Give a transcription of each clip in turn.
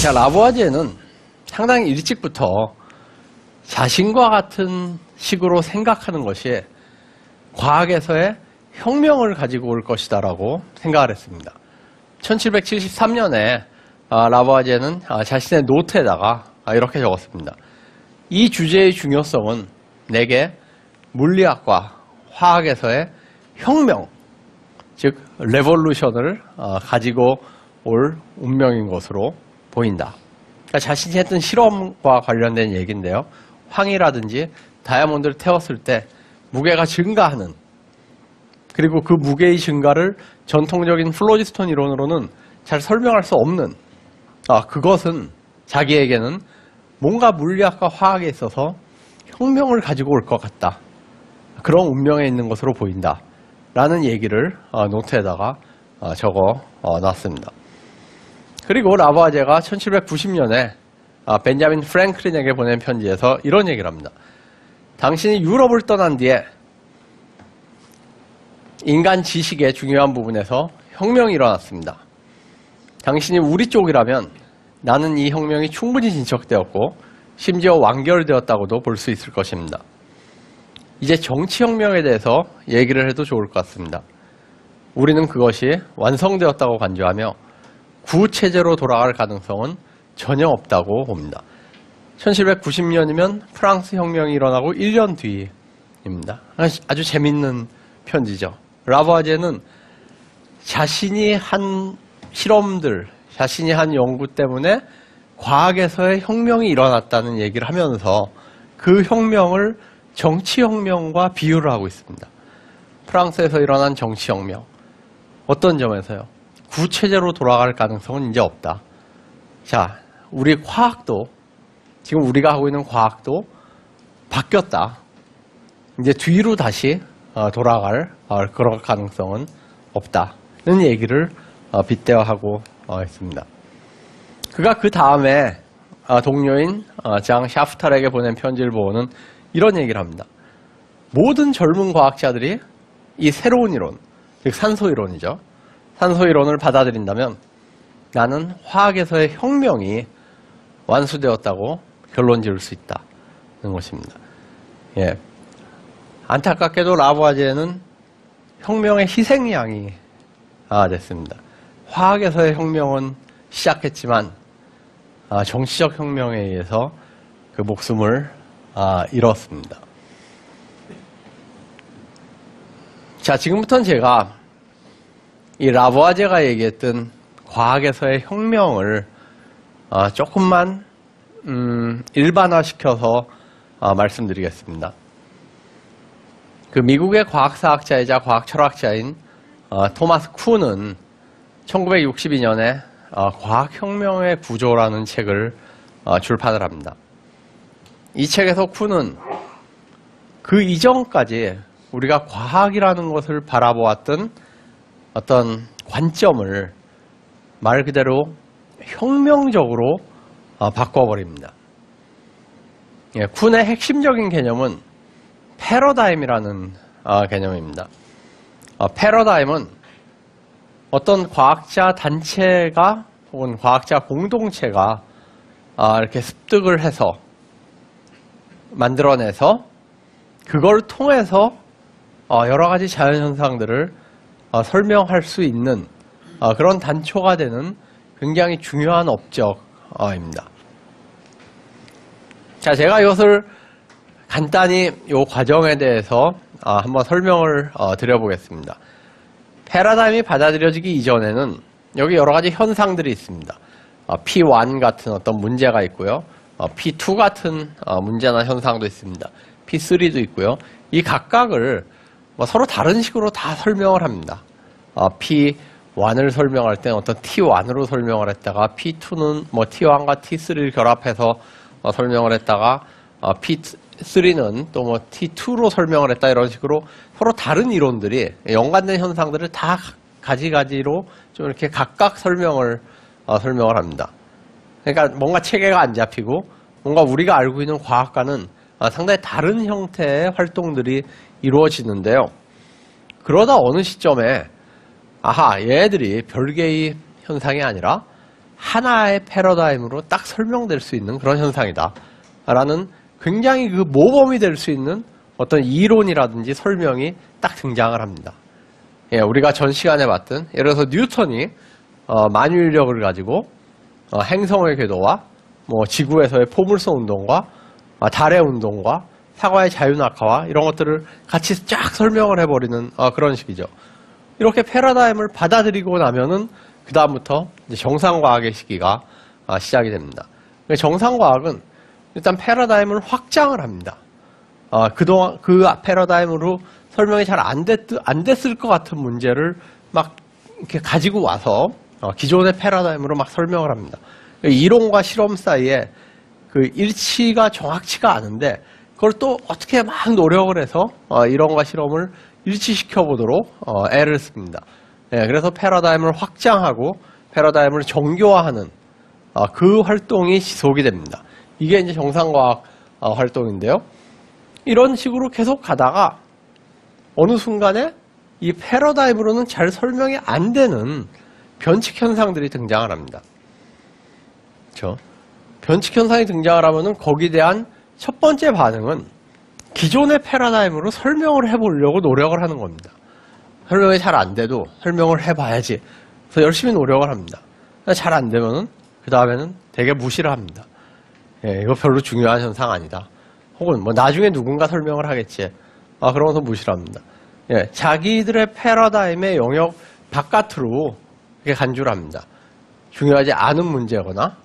자, 라부아제는 상당히 일찍부터 자신과 같은 식으로 생각하는 것이 과학에서의 혁명을 가지고 올 것이다라고 생각을 했습니다. 1773년에 라부아제는 자신의 노트에다가 이렇게 적었습니다. 이 주제의 중요성은 내게 물리학과 화학에서의 혁명, 즉 레볼루션을 가지고 올 운명인 것으로 보인다. 그러니까 자신이 했던 실험과 관련된 얘기인데요. 황이라든지 다이아몬드를 태웠을 때 무게가 증가하는, 그리고 그 무게의 증가를 전통적인 플로지스톤 이론으로는 잘 설명할 수 없는, 그것은 자기에게는 뭔가 물리학과 화학에 있어서 혁명을 가지고 올 것 같다. 그런 운명에 있는 것으로 보인다. 라는 얘기를 노트에다가 적어 놨습니다. 그리고 라부아제가 1790년에 벤자민 프랭클린에게 보낸 편지에서 이런 얘기를 합니다. 당신이 유럽을 떠난 뒤에 인간 지식의 중요한 부분에서 혁명이 일어났습니다. 당신이 우리 쪽이라면 나는 이 혁명이 충분히 진척되었고 심지어 완결되었다고도 볼 수 있을 것입니다. 이제 정치혁명에 대해서 얘기를 해도 좋을 것 같습니다. 우리는 그것이 완성되었다고 간주하며 구체제로 돌아갈 가능성은 전혀 없다고 봅니다. 1790년이면 프랑스 혁명이 일어나고 1년 뒤입니다. 아주 재밌는 편지죠. 라부아제는 자신이 한 실험들, 자신이 한 연구 때문에 과학에서의 혁명이 일어났다는 얘기를 하면서 그 혁명을 정치혁명과 비유를 하고 있습니다. 프랑스에서 일어난 정치혁명. 어떤 점에서요? 구체제로 돌아갈 가능성은 이제 없다. 자, 우리 과학도, 지금 우리가 하고 있는 과학도 바뀌었다. 이제 뒤로 다시 돌아갈 그런 가능성은 없다는 얘기를 빗대어 하고 있습니다. 그가 그 다음에 동료인 장 샤프탈에게 보낸 편지를 보고는 이런 얘기를 합니다. 모든 젊은 과학자들이 이 새로운 이론, 즉 산소이론이죠. 산소이론을 받아들인다면 나는 화학에서의 혁명이 완수되었다고 결론 지을 수 있다는 것입니다. 예. 안타깝게도 라부아제는 혁명의 희생양이 됐습니다. 화학에서의 혁명은 시작했지만 정치적 혁명에 의해서 그 목숨을 잃었습니다. 자, 지금부터는 제가 이 라부아제가 얘기했던 과학에서의 혁명을 조금만 일반화시켜서 말씀드리겠습니다. 그 미국의 과학사학자이자 과학철학자인 토마스 쿤은 1962년에 과학혁명의 구조라는 책을 출판을 합니다. 이 책에서 쿤은 그 이전까지 우리가 과학이라는 것을 바라보았던 어떤 관점을 말 그대로 혁명적으로 바꿔버립니다. 예, 쿤의 핵심적인 개념은 패러다임이라는 개념입니다. 패러다임은 어떤 과학자 단체가 혹은 과학자 공동체가 이렇게 습득을 해서 만들어내서 그걸 통해서 여러 가지 자연현상들을 설명할 수 있는 그런 단초가 되는 굉장히 중요한 업적입니다. 자, 제가 이것을 간단히 이 과정에 대해서 한번 설명을 드려보겠습니다. 패러다임이 받아들여지기 이전에는 여기 여러 가지 현상들이 있습니다. P1 같은 어떤 문제가 있고요. P2 같은 문제나 현상도 있습니다. P3도 있고요. 이 각각을 서로 다른 식으로 다 설명을 합니다. P1을 설명할 때는 어떤 T1으로 설명을 했다가 P2는 T1과 T3를 결합해서 설명을 했다가 P3는 또 T2로 설명을 했다, 이런 식으로 서로 다른 이론들이 연관된 현상들을 다 가지가지로 좀 이렇게 각각 설명을 합니다. 그러니까 뭔가 체계가 안 잡히고 뭔가 우리가 알고 있는 과학과는 상당히 다른 형태의 활동들이 이루어지는데요. 그러다 어느 시점에 얘네들이 별개의 현상이 아니라 하나의 패러다임으로 딱 설명될 수 있는 그런 현상이다 라는 굉장히 그 모범이 될 수 있는 어떤 이론이라든지 설명이 딱 등장을 합니다. 예, 우리가 전 시간에 봤던 예를 들어서 뉴턴이 만유인력을 가지고 행성의 궤도와 뭐 지구에서의 포물선 운동과 달의 운동과 사과의 자유낙하와 이런 것들을 같이 쫙 설명을 해버리는 그런 식이죠. 이렇게 패러다임을 받아들이고 나면은 그 다음부터 정상과학의 시기가 시작이 됩니다. 정상과학은 일단 패러다임을 확장을 합니다. 그동안 그 패러다임으로 설명이 잘 안 됐을 것 같은 문제를 막 이렇게 가지고 와서 기존의 패러다임으로 막 설명을 합니다. 이론과 실험 사이에 그 일치가 정확치가 않은데 그걸 또 어떻게 막 노력을 해서 이론과 실험을 일치시켜 보도록 애를 씁니다. 예, 그래서 패러다임을 확장하고 패러다임을 정교화하는 그 활동이 지속이 됩니다. 이게 이제 정상과학 활동인데요. 이런 식으로 계속 가다가 어느 순간에 이 패러다임으로는 잘 설명이 안 되는 변칙 현상들이 등장을 합니다. 그렇죠? 변칙 현상이 등장을 하면은 거기에 대한 첫 번째 반응은 기존의 패러다임으로 설명을 해보려고 노력을 하는 겁니다. 설명이 잘 안 돼도 설명을 해봐야지. 그래서 열심히 노력을 합니다. 잘 안 되면은 그 다음에는 되게 무시를 합니다. 예, 이거 별로 중요한 현상 아니다. 혹은 뭐 나중에 누군가 설명을 하겠지. 그러면서 무시를 합니다. 예, 자기들의 패러다임의 영역 바깥으로 이렇게 간주를 합니다. 중요하지 않은 문제거나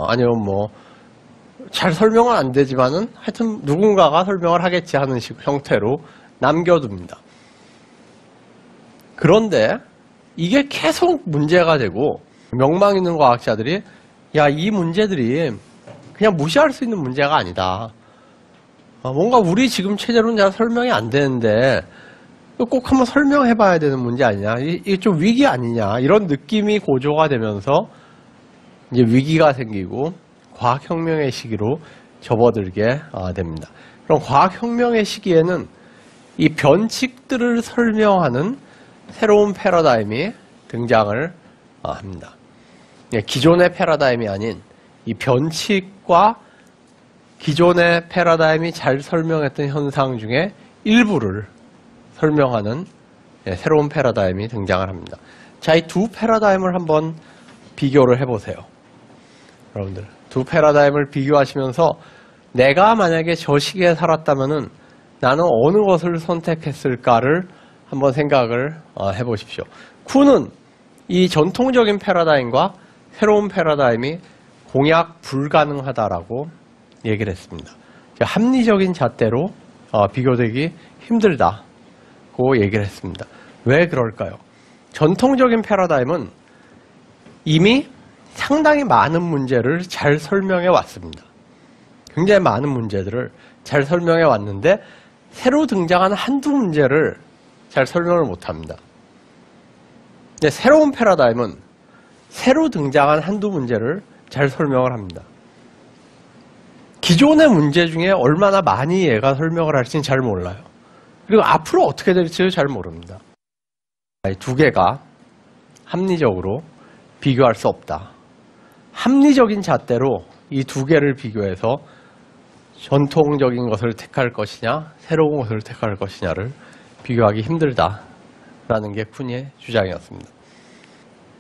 아니면 뭐 잘 설명은 안 되지만은 하여튼 누군가가 설명을 하겠지 하는 형태로 남겨둡니다. 그런데 이게 계속 문제가 되고 명망 있는 과학자들이 야, 이 문제들이 그냥 무시할 수 있는 문제가 아니다. 뭔가 우리 지금 체제로는 잘 설명이 안 되는데 꼭 한번 설명해 봐야 되는 문제 아니냐. 이게 좀 위기 아니냐. 이런 느낌이 고조가 되면서 이제 위기가 생기고 과학혁명의 시기로 접어들게 됩니다. 그럼 과학혁명의 시기에는 이 변칙들을 설명하는 새로운 패러다임이 등장을 합니다. 기존의 패러다임이 아닌 이 변칙과 기존의 패러다임이 잘 설명했던 현상 중에 일부를 설명하는 새로운 패러다임이 등장을 합니다. 자, 이 두 패러다임을 한번 비교를 해보세요. 여러분들, 두 패러다임을 비교하시면서 내가 만약에 저 시기에 살았다면은 나는 어느 것을 선택했을까를 한번 생각을 해보십시오. 쿠는 이 전통적인 패러다임과 새로운 패러다임이 공약 불가능하다라고 얘기를 했습니다. 합리적인 잣대로 비교되기 힘들다고 얘기를 했습니다. 왜 그럴까요? 전통적인 패러다임은 이미 상당히 많은 문제를 잘 설명해 왔습니다. 굉장히 많은 문제들을 잘 설명해 왔는데 새로 등장한 한두 문제를 잘 설명을 못합니다. 근데 새로운 패러다임은 새로 등장한 한두 문제를 잘 설명을 합니다. 기존의 문제 중에 얼마나 많이 얘가 설명을 할지는 잘 몰라요. 그리고 앞으로 어떻게 될지도 잘 모릅니다. 이 두 개가 합리적으로 비교할 수 없다. 합리적인 잣대로 이 두 개를 비교해서 전통적인 것을 택할 것이냐 새로운 것을 택할 것이냐를 비교하기 힘들다라는 게 쿤의 주장이었습니다.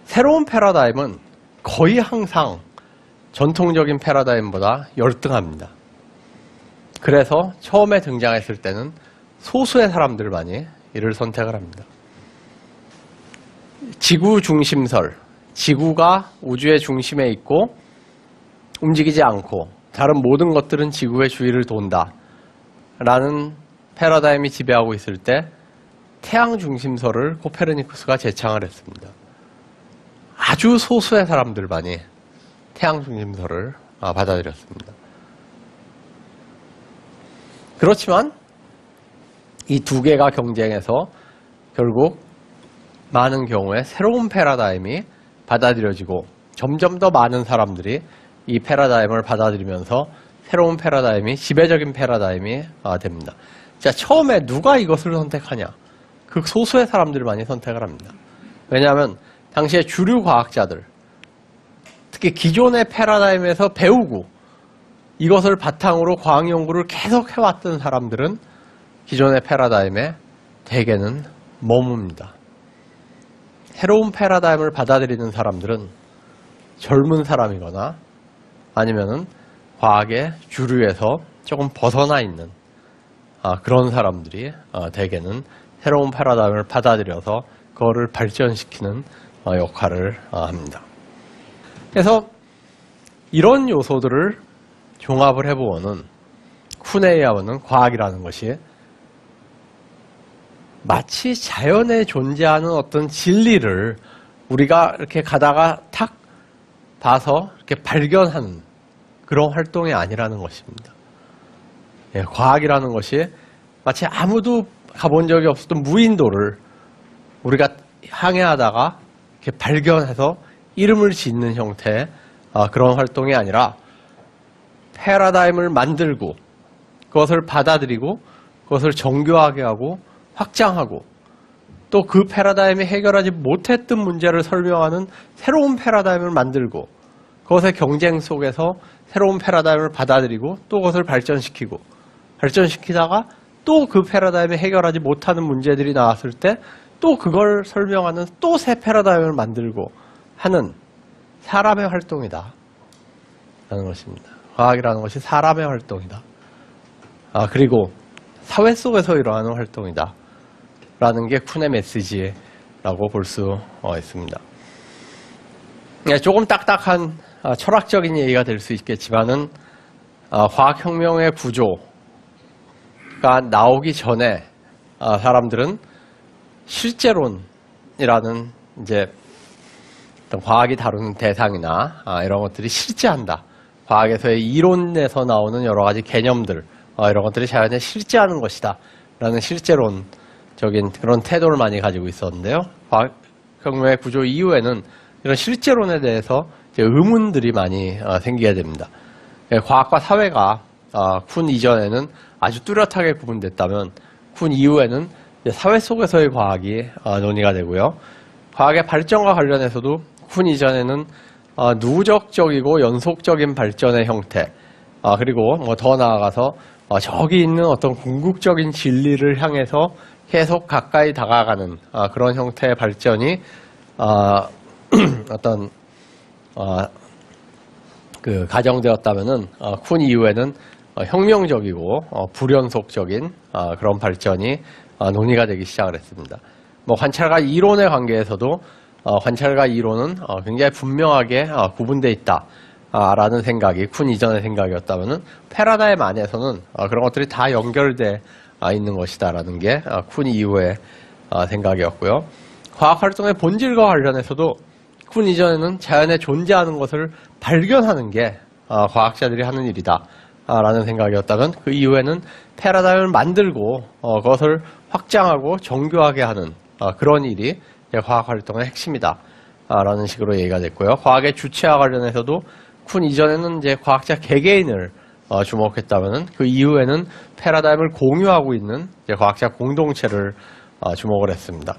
새로운 패러다임은 거의 항상 전통적인 패러다임보다 열등합니다. 그래서 처음에 등장했을 때는 소수의 사람들만이 이를 선택을 합니다. 지구 중심설, 지구가 우주의 중심에 있고 움직이지 않고 다른 모든 것들은 지구의 주위를 돈다 라는 패러다임이 지배하고 있을 때 태양 중심설을 코페르니쿠스가 제창을 했습니다. 아주 소수의 사람들만이 태양 중심설을 받아들였습니다. 그렇지만 이 두 개가 경쟁해서 결국 많은 경우에 새로운 패러다임이 받아들여지고 점점 더 많은 사람들이 이 패러다임을 받아들이면서 새로운 패러다임이 지배적인 패러다임이 됩니다. 자, 처음에 누가 이것을 선택하냐? 그 소수의 사람들만이 선택을 합니다. 왜냐하면 당시에 주류 과학자들, 특히 기존의 패러다임에서 배우고 이것을 바탕으로 과학 연구를 계속 해왔던 사람들은 기존의 패러다임에 대개는 머뭅니다. 새로운 패러다임을 받아들이는 사람들은 젊은 사람이거나 아니면은 과학의 주류에서 조금 벗어나 있는 그런 사람들이 대개는 새로운 패러다임을 받아들여서 그거를 발전시키는 역할을 합니다. 그래서 이런 요소들을 종합을 해보면은 쿤에 의하면은 과학이라는 것이 마치 자연에 존재하는 어떤 진리를 우리가 이렇게 가다가 탁 봐서 이렇게 발견하는 그런 활동이 아니라는 것입니다. 예, 과학이라는 것이 마치 아무도 가본 적이 없었던 무인도를 우리가 항해하다가 이렇게 발견해서 이름을 짓는 형태의 그런 활동이 아니라 패러다임을 만들고 그것을 받아들이고 그것을 정교하게 하고 확장하고 또 그 패러다임이 해결하지 못했던 문제를 설명하는 새로운 패러다임을 만들고 그것의 경쟁 속에서 새로운 패러다임을 받아들이고 또 그것을 발전시키다가 또 그 패러다임이 해결하지 못하는 문제들이 나왔을 때 또 그걸 설명하는 또 새 패러다임을 만들고 하는 사람의 활동이다 라는 것입니다. 과학이라는 것이 사람의 활동이다. 그리고 사회 속에서 일어나는 활동이다 라는 게 쿤의 메시지라고 볼 수 있습니다. 조금 딱딱한 철학적인 얘기가 될 수 있겠지만은 과학혁명의 구조가 나오기 전에 사람들은 실제론이라는 이제 어떤 과학이 다루는 대상이나 이런 것들이 실제한다. 과학에서의 이론에서 나오는 여러 가지 개념들 이런 것들이 자연에 실제하는 것이다 라는 실제론적인 그런 태도를 많이 가지고 있었는데요. 과학혁명의 구조 이후에는 이런 실제론에 대해서 이제 의문들이 많이 생기게 됩니다. 과학과 사회가 쿤 이전에는 아주 뚜렷하게 구분됐다면 쿤 이후에는 사회 속에서의 과학이 논의가 되고요. 과학의 발전과 관련해서도 쿤 이전에는 누적적이고 연속적인 발전의 형태 그리고 뭐 더 나아가서 저기 있는 어떤 궁극적인 진리를 향해서 계속 가까이 다가가는 그런 형태의 발전이 어떤 그 가정되었다면은 쿤 이후에는 혁명적이고 불연속적인 그런 발전이 논의가 되기 시작을 했습니다. 뭐 관찰과 이론의 관계에서도 관찰과 이론은 굉장히 분명하게 구분되어 있다. 라는 생각이 쿤 이전의 생각이었다면은 패러다임 안에서는 그런 것들이 다 연결돼 있는 것이다라는 게 쿤 이후의 생각이었고요. 과학 활동의 본질과 관련해서도 쿤 이전에는 자연에 존재하는 것을 발견하는 게 과학자들이 하는 일이다. 라는 생각이었다면 그 이후에는 패러다임을 만들고 그것을 확장하고 정교하게 하는 그런 일이 과학 활동의 핵심이다. 라는 식으로 얘기가 됐고요. 과학의 주체와 관련해서도 쿤 이전에는 이제 과학자 개개인을 주목했다면 그 이후에는 패러다임을 공유하고 있는 이제 과학자 공동체를 주목을 했습니다.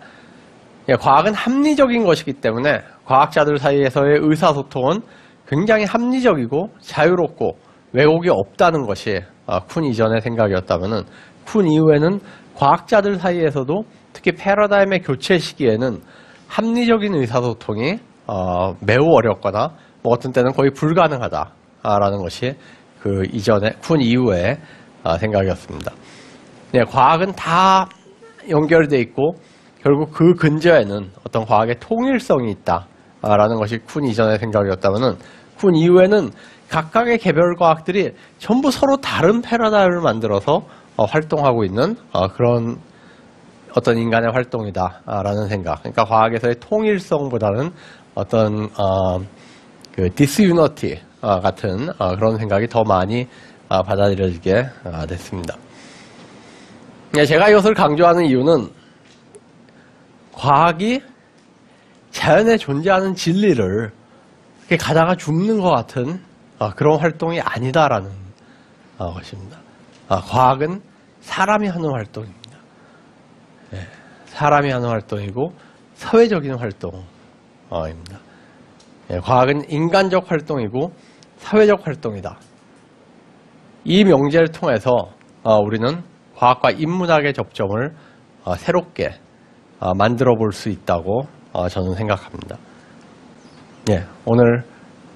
과학은 합리적인 것이기 때문에 과학자들 사이에서의 의사소통은 굉장히 합리적이고 자유롭고 왜곡이 없다는 것이 쿤 이전의 생각이었다면 쿤 이후에는 과학자들 사이에서도 특히 패러다임의 교체 시기에는 합리적인 의사소통이 매우 어렵거나 뭐 어떤 때는 거의 불가능하다라는 것이 그 이전에 쿤 이후의 생각이었습니다. 과학은 다 연결되어 있고 결국 그 근저에는 어떤 과학의 통일성이 있다라는 것이 쿤 이전의 생각이었다면 쿤 이후에는 각각의 개별 과학들이 전부 서로 다른 패러다임을 만들어서 활동하고 있는 그런 어떤 인간의 활동이다라는 생각. 그러니까 과학에서의 통일성보다는 어떤 그 디스유니티 같은 그런 생각이 더 많이 받아들여지게 됐습니다. 제가 이것을 강조하는 이유는 과학이 자연에 존재하는 진리를 이렇게 가다가 죽는 것 같은 그런 활동이 아니다라는 것입니다. 과학은 사람이 하는 활동입니다. 사람이 하는 활동이고 사회적인 활동입니다. 과학은 인간적 활동이고 사회적 활동이다. 이 명제를 통해서 우리는 과학과 인문학의 접점을 새롭게 만들어 볼 수 있다고 저는 생각합니다. 오늘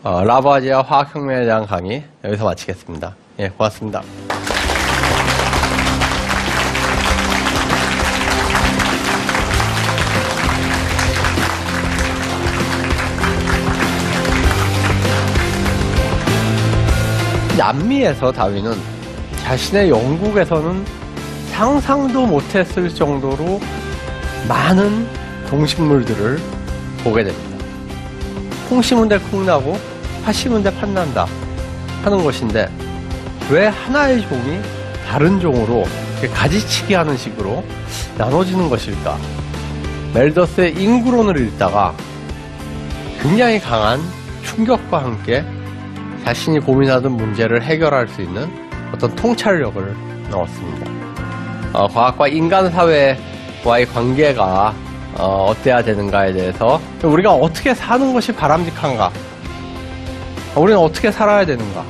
라부아지아 화학혁명에 대한 강의 여기서 마치겠습니다. 고맙습니다. 남미에서 다윈은 자신의 영국에서는 상상도 못했을 정도로 많은 동식물들을 보게 됩니다. 콩 심은데 콩나고 팥 심은데 팥난다 하는 것인데 왜 하나의 종이 다른 종으로 가지치기 하는 식으로 나눠지는 것일까? 멜더스의 인구론을 읽다가 굉장히 강한 충격과 함께 자신이 고민하던 문제를 해결할 수 있는 어떤 통찰력을 넣었습니다. 과학과 인간 사회와의 관계가 어때야 되는가에 대해서 우리가 어떻게 사는 것이 바람직한가? 우리는 어떻게 살아야 되는가?